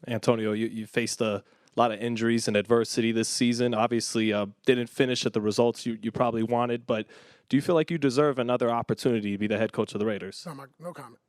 Antonio, you faced a lot of injuries and adversity this season. Obviously, didn't finish at the results you probably wanted, but Do you feel like you deserve another opportunity to be the head coach of the Raiders? No comment.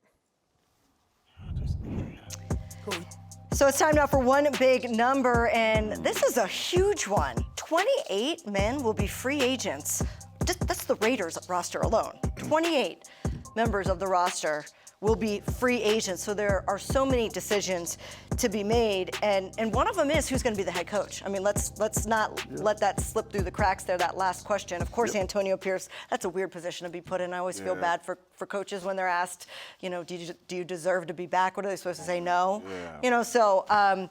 So it's time now for one big number, and this is a huge one. 28 men will be free agents. That's the Raiders roster alone. 28 members of the roster will be free agents. So there are so many decisions to be made, and one of them is who's going to be the head coach. I mean, let's not let that slip through the cracks there, that last question. Of course, Antonio Pierce, that's a weird position to be put in. I always feel bad for coaches when they're asked, do you deserve to be back? What are they supposed to say? No. So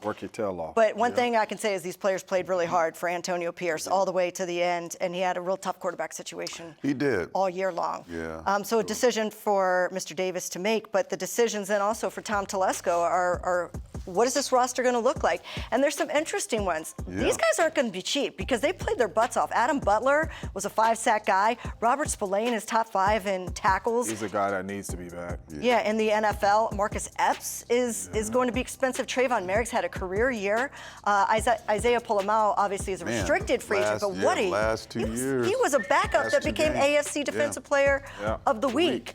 work your tail off. But one thing I can say is these players played really hard for Antonio Pierce all the way to the end, and he had a real tough quarterback situation. He did. All year long. Yeah. So a decision for Mr. Davis to make, but the decisions then also for Tom Telesco are what is this roster going to look like? And there's some interesting ones. Yeah. These guys aren't going to be cheap because they played their butts off. Adam Butler was a 5-sack guy. Robert Spillane is top 5 in tackles. He's a guy that needs to be back. Yeah, in the NFL, Marcus Epps is going to be expensive. Trayvon Merrick's had a career year. Isaiah Polamau obviously is a restricted free agent, but what last 2 years. He was a backup that became AFC Defensive Player of the Week.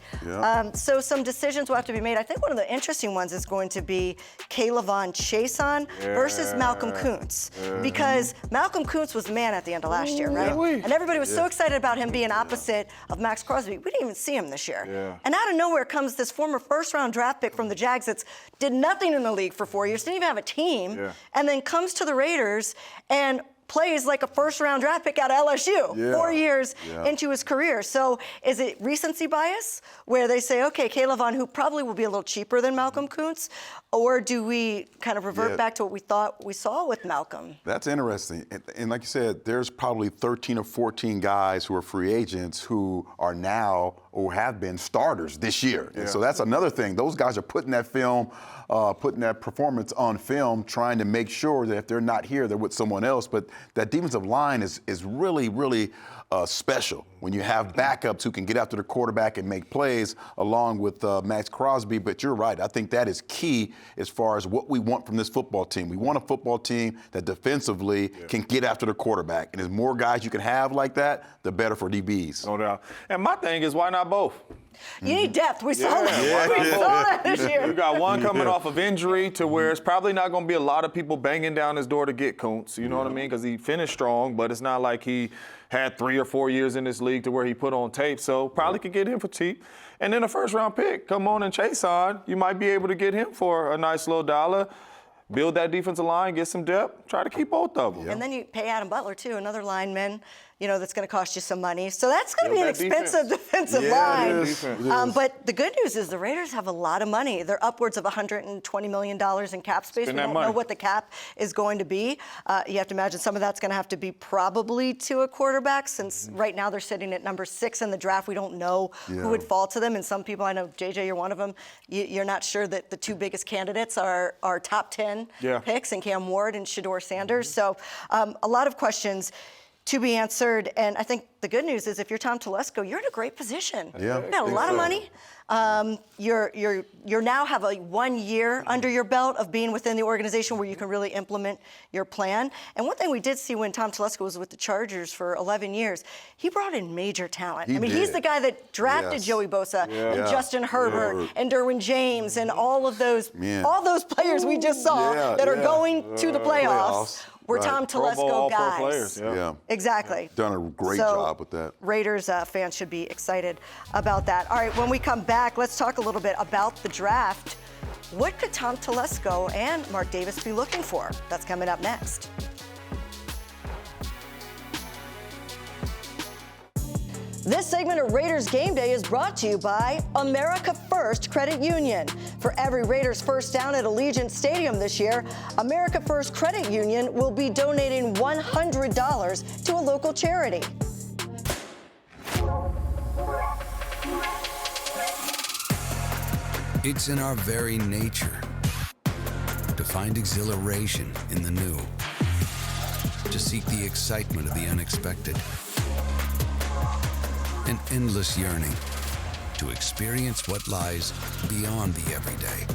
So some decisions will have to be made. I think one of the interesting ones is going to be Kayvon Chason versus Malcolm Kuntz, because Malcolm Kuntz was the man at the end of last year, right? And everybody was so excited about him being opposite of Max Crosby. We didn't even see him this year. And out of nowhere comes this former first-round draft pick from the Jags that's did nothing in the league for 4 years, didn't even have a team, and then comes to the Raiders and plays like a first-round draft pick out of LSU 4 years into his career. So is it recency bias where they say, okay, Kayvon, who probably will be a little cheaper than Malcolm Kuntz, or do we kind of revert back to what we thought we saw with Malcolm? That's interesting. And like you said, there's probably 13 or 14 guys who are free agents who are now or have been starters this year. And so that's another thing. Those guys are putting that film, putting that performance on film, trying to make sure that if they're not here, they're with someone else. But that defensive line is really, really special when you have backups who can get after the quarterback and make plays along with Max Crosby. But you're right. I think that is key as far as what we want from this football team. We want a football team that defensively can get after the quarterback. And as more guys you can have like that, the better for DBs. No doubt. And my thing is, why not both? You need depth. We saw that. We saw that this year. You got one coming off of injury to where it's probably not going to be a lot of people banging down his door to get Kuntz. You know what I mean? Because he finished strong, but it's not like he had 3 or 4 years in this league to where he put on tape. So probably could get him for cheap. And then a first-round pick, come on and chase on. You might be able to get him for a nice little dollar. Build that defensive line, get some depth, try to keep both of them. And then you pay Adam Butler, too, another lineman, that's going to cost you some money. So that's going to be an expensive defensive line. But the good news is the Raiders have a lot of money. They're upwards of $120 million in cap space. We don't know what the cap is going to be. You have to imagine some of that's going to have to be probably to a quarterback, since right now they're sitting at number 6 in the draft. We don't know who would fall to them. And some people, I know, JJ, you're one of them, you're not sure that the 2 biggest candidates are top 10 picks, and Cam Ward and Shedeur Sanders. So a lot of questions to be answered. And I think the good news is if you're Tom Telesco, you're in a great position. You've got a lot of money. You're now have a 1 year under your belt of being within the organization where you can really implement your plan. And one thing we did see when Tom Telesco was with the Chargers for 11 years, he brought in major talent. He's the guy that drafted Joey Bosa and Justin Herbert and Derwin James and all those players we just saw that are going to the playoffs. We're Tom Telesco guys. Exactly. Done a great job with that. Raiders fans should be excited about that. All right, when we come back, let's talk a little bit about the draft. What could Tom Telesco and Mark Davis be looking for? That's coming up next. This segment of Raiders Game Day is brought to you by America First Credit Union. For every Raiders first down at Allegiant Stadium this year, America First Credit Union will be donating $100 to a local charity. It's in our very nature to find exhilaration in the new, to seek the excitement of the unexpected. An endless yearning to experience what lies beyond the everyday.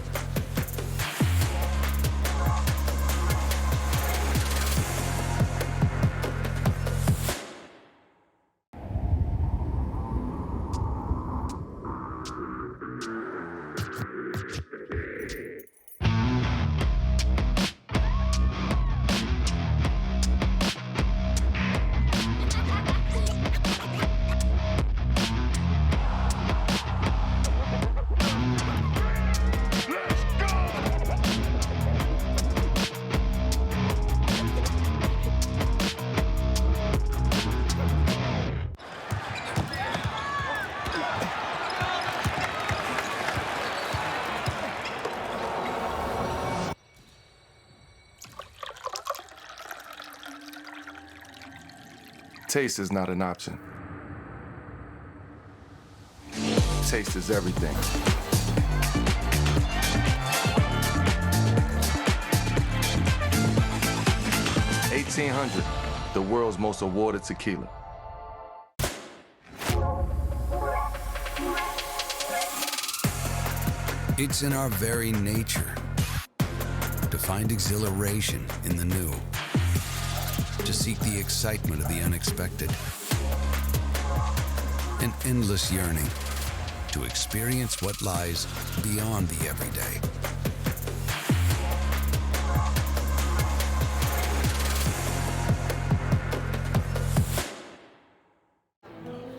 Taste is not an option. Taste is everything. $1,800, the world's most awarded tequila. It's in our very nature to find exhilaration in the new, to seek the excitement of the unexpected, an endless yearning to experience what lies beyond the everyday.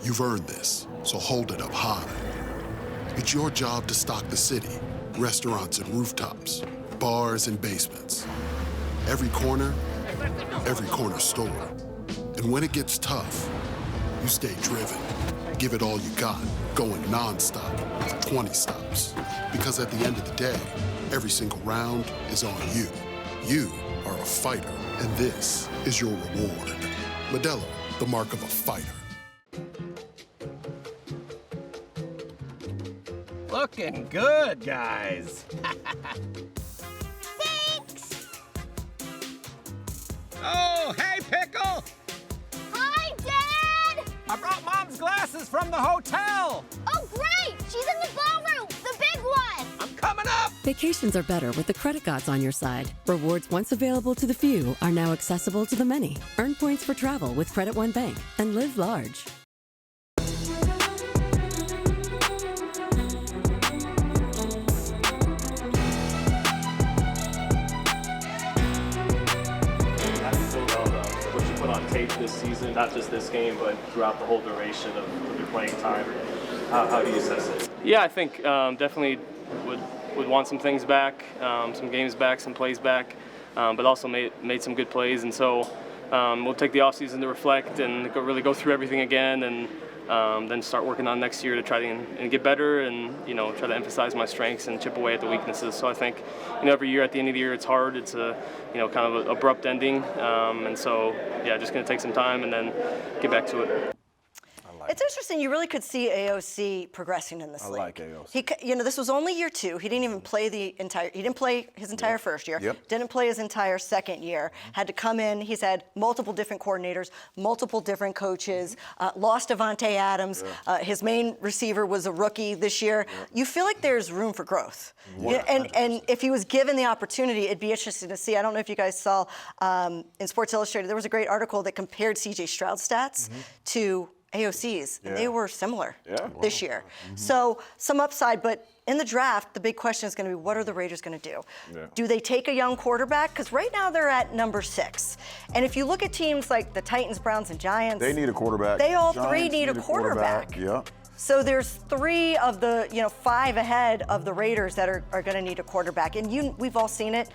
You've earned this, so hold it up high. It's your job to stock the city, restaurants and rooftops, bars and basements. Every corner store. And when it gets tough, you stay driven. Give it all you got, going nonstop, 20 stops. Because at the end of the day, every single round is on you. You are a fighter, and this is your reward. Modelo, the mark of a fighter. Looking good, guys. Thanks! Oh, hey, Pickle! Hi, Dad! I brought Mom's glasses from the hotel. Oh, great! She's in the ballroom, the big one! I'm coming up! Vacations are better with the credit gods on your side. Rewards once available to the few are now accessible to the many. Earn points for travel with Credit One Bank and live large. Tape this season, not just this game, but throughout the whole duration of your playing time. How do you assess it? Yeah, I think definitely would want some things back, some games back, some plays back, but also made some good plays. And so we'll take the offseason to reflect and really go through everything again, and then start working on next year to try to get better and try to emphasize my strengths and chip away at the weaknesses. So I think every year at the end of the year it's hard. It's a kind of an abrupt ending, and so yeah, just going to take some time and then get back to it. It's interesting. You really could see AOC progressing in this league. I like AOC. He, this was only year 2. He didn't even play He didn't play his entire first year. Yep. Didn't play his entire second year. Had to come in. He's had multiple different coordinators, multiple different coaches. Lost Devontae Adams. His main receiver was a rookie this year. You feel like there's room for growth. And if he was given the opportunity, it'd be interesting to see. I don't know if you guys saw in Sports Illustrated, there was a great article that compared C.J. Stroud's stats to AOC's, and they were similar this year. So some upside, but in the draft, the big question is going to be, what are the Raiders going to do? Do they take a young quarterback? Because right now they're at number 6. And if you look at teams like the Titans, Browns, and Giants, they need a quarterback. They all Giants three need a quarterback. Yeah. So there's 3 of the 5 ahead of the Raiders that are going to need a quarterback. And we've all seen it.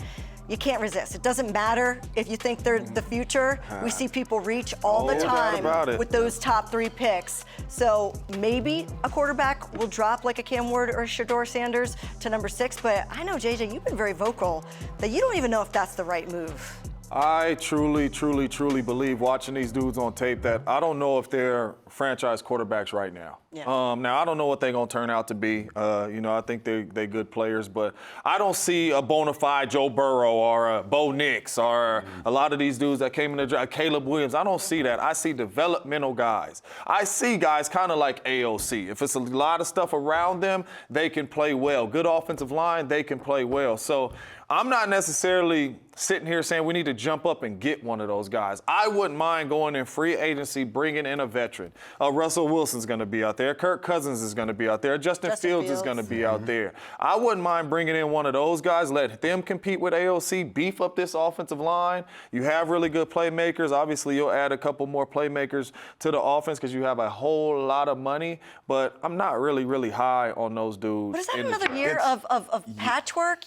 You can't resist. It doesn't matter if you think they're the future. We see people reach all the time with those top 3 picks. So maybe a quarterback will drop like a Cam Ward or a Shedeur Sanders to number 6. But I know, JJ, you've been very vocal that you don't even know if that's the right move. I truly believe, watching these dudes on tape, that I don't know if they're franchise quarterbacks right now. Now, I don't know what they're going to turn out to be. I think they're good players, but I don't see a bona fide Joe Burrow or a Bo Nix or a lot of these dudes that came in the draft, Caleb Williams. I don't see that. I see developmental guys. I see guys kind of like AOC. If it's a lot of stuff around them, they can play well. Good offensive line, they can play well. So I'm not necessarily sitting here saying we need to jump up and get one of those guys. I wouldn't mind going in free agency, bringing in a veteran. Russell Wilson's going to be out there. Kirk Cousins is going to be out there. Justin Fields is going to be out there. I wouldn't mind bringing in one of those guys, let them compete with AOC, beef up this offensive line. You have really good playmakers. Obviously, you'll add a couple more playmakers to the offense because you have a whole lot of money, but I'm not really high on those dudes. But is that another year of patchwork?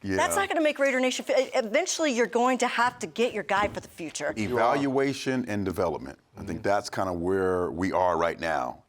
That's not going to make Raider Nation. Eventually, you're going to have to get your guy for the future. Evaluation and development. I think that's kind of where we are right now.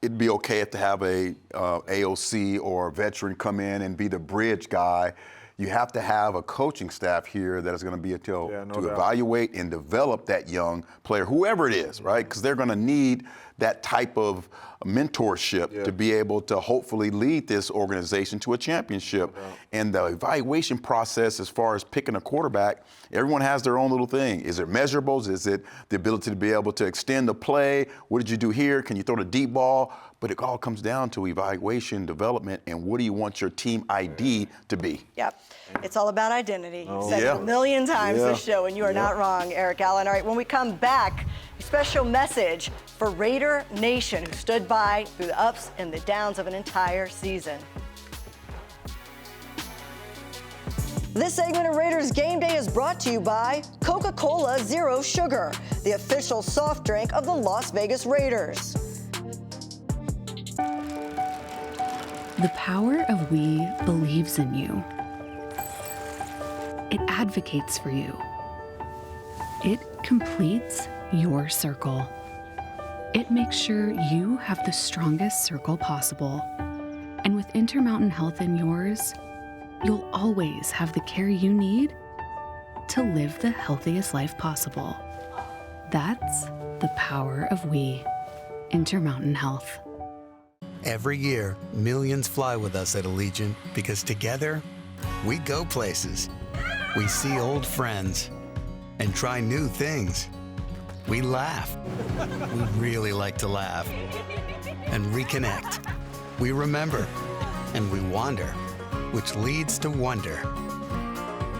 It'd be okay to have a AOC or a veteran come in and be the bridge guy. you have to have a coaching staff here that is going to be able Yeah, no to doubt. evaluate and develop that young player, whoever it is, right? Because they're going to need that type of mentorship to be able to hopefully lead this organization to a championship. And the evaluation process as far as picking a quarterback, everyone has their own little thing. Is it measurables? Is it the ability to be able to extend the play? What did you do here? Can you throw the deep ball? But it all comes down to evaluation, development, and what do you want your team ID to be? Yep. It's all about identity. Oh, You've said it a million times this show, and you are not wrong, Eric Allen. All right, when we come back, a special message for Raider Nation, who stood by through the ups and the downs of an entire season. This segment of Raiders Game Day is brought to you by Coca-Cola Zero Sugar, the official soft drink of the Las Vegas Raiders. The power of we believes in you. It advocates for you. It completes your circle. It makes sure you have the strongest circle possible. And with Intermountain Health in yours, you'll always have the care you need to live the healthiest life possible. That's the power of we. Intermountain Health. Every year, millions fly with us at Allegiant because together, we go places. We see old friends and try new things. We laugh. We really like to laugh. And reconnect. We remember. And we wander, which leads to wonder.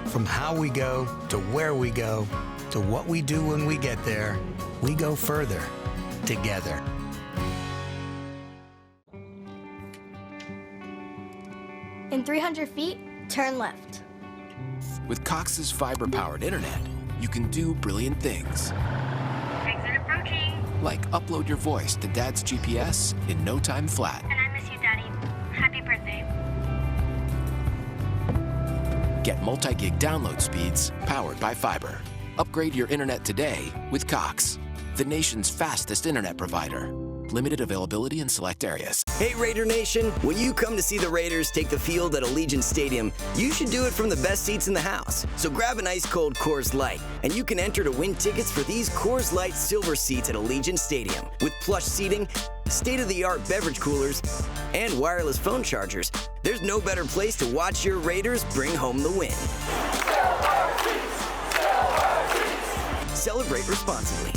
From how we go to where we go to what we do when we get there, we go further together. In 300 feet, turn left. With Cox's fiber-powered internet, you can do brilliant things. Exit approaching. Like upload your voice to Dad's GPS in no time flat. And I miss you, Daddy. Happy birthday. Get multi-gig download speeds powered by fiber. Upgrade your internet today with Cox, the nation's fastest internet provider. Limited availability in select areas. Hey Raider Nation, when you come to see the Raiders take the field at Allegiant Stadium, you should do it from the best seats in the house. So grab an ice cold Coors Light, and you can enter to win tickets for these Coors Light silver seats at Allegiant Stadium. With plush seating, state-of-the-art beverage coolers, and wireless phone chargers, there's no better place to watch your Raiders bring home the win. Celebrate responsibly.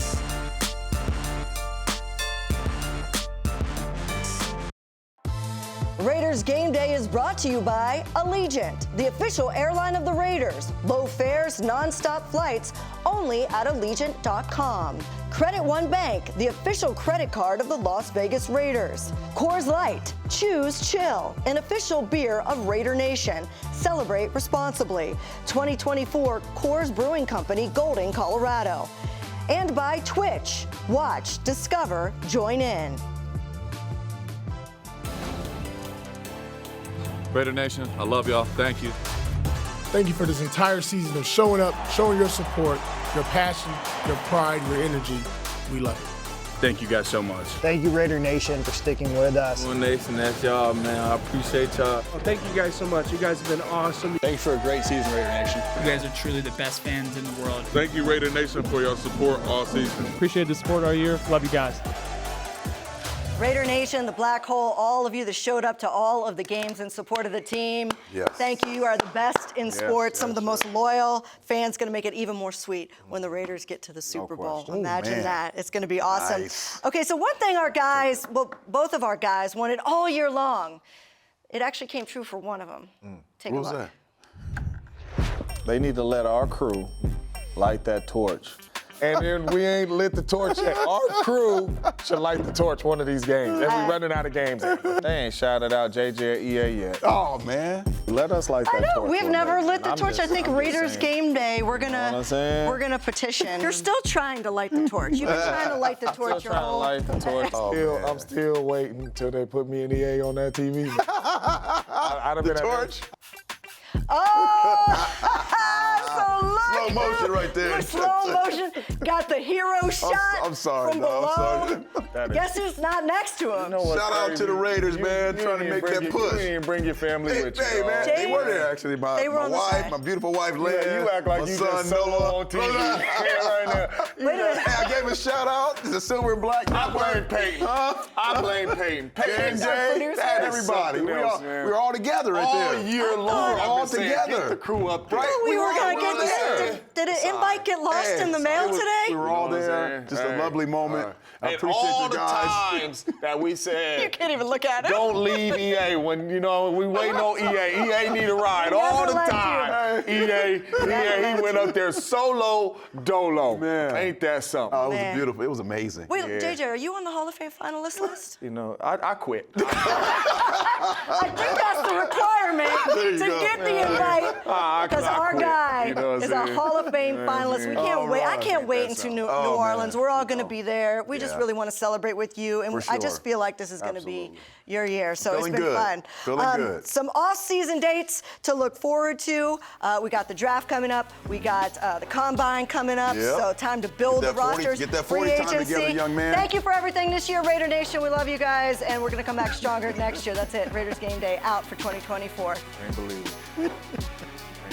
Raiders Game Day is brought to you by Allegiant, the official airline of the Raiders. Low fares, non-stop flights, only at Allegiant.com. Credit One Bank, the official credit card of the Las Vegas Raiders. Coors Light, choose chill, an official beer of Raider Nation. Celebrate responsibly. 2024 Coors Brewing Company, Golden, Colorado. And by Twitch, watch, discover, join in. Raider Nation, I love y'all. Thank you. Thank you for this entire season of showing up, showing your support, your passion, your pride, your energy. We love it. Thank you guys so much. Thank you, Raider Nation, for sticking with us. Well, Nation, that's y'all, man. I appreciate y'all. Well, thank you guys so much. You guys have been awesome. Thanks for a great season, Raider Nation. You guys are truly the best fans in the world. Thank you, Raider Nation, for your support all season. Appreciate the support all year. Love you guys. Raider Nation, the Black Hole, all of you that showed up to all of the games in support of the team. Yes. Thank you. You are the best in sports, some of the most loyal fans. Going to make it even more sweet when the Raiders get to the Super Bowl. question. Imagine man. that. It's going to be awesome. Nice. Okay, so one thing our guys, well, both of our guys wanted all year long, it actually came true for one of them. Take What a was look. that? They need to let our crew light that torch. And then we ain't lit the torch yet. Our crew should light the torch one of these games. And we running out of games. They ain't shouted out JJ or EA yet. Oh, man. Let us light that I know, torch. we've one never day. lit the I'm torch. just- I think I'm just Raiders saying. Game Day, we're know what I'm gonna saying? petition. You're still trying to light the torch. You've been trying to light the torch your Trying to whole light the torch. I'm still waiting until they put me in EA on that TV. I'd have been torch? Oh, so lucky. slow motion right there. Look, slow motion. Got the hero shot I'm sorry, from no, below. I'm sorry. Guess who's not next to him? Shout out to the Raiders, man, trying to make that push. You didn't bring your family with you. Hey, man, they were there actually. They were My on the wife, side. my beautiful wife, Leah. Yeah, you act like my you son, just solo Noah. on TV. right now. Wait a minute. Hey, I gave him a shout out to the Silver and Black. I blame Peyton. I blame Peyton. Peyton, Jay, everybody. We were all together right there. All year long. We were all I've been saying, together. Get the crew up there. We were going to all get there. Did an invite get lost in the mail today? We were all there. Just a lovely moment. I appreciate all you the guys. times that we said, You can't even look at it. don't leave EA when, we waiting on EA. EA need a ride all the left time. EA, he went up there solo dolo. Man. Ain't that something? Oh, it was beautiful. It was amazing. Wait, JJ, are you on the Hall of Fame finalist list? I quit. I think that's the requirement to get the invite. Because our guy is a Hall of Fame finalist. We can't wait. I can't wait until New Orleans. We're all going to be there. We just really want to celebrate with you. And I just feel like this is going to be your year. So Feeling it's been good. fun. Feeling good. Some off-season dates to look forward to. We got the draft coming up. We got the combine coming up. Yep. So time to build the rosters. Get that free 40 time agency. together, young man. Thank you for everything this year, Raider Nation. We love you guys. And we're going to come back stronger next year. That's it. Raiders Game Day out for 2024. Can't believe it.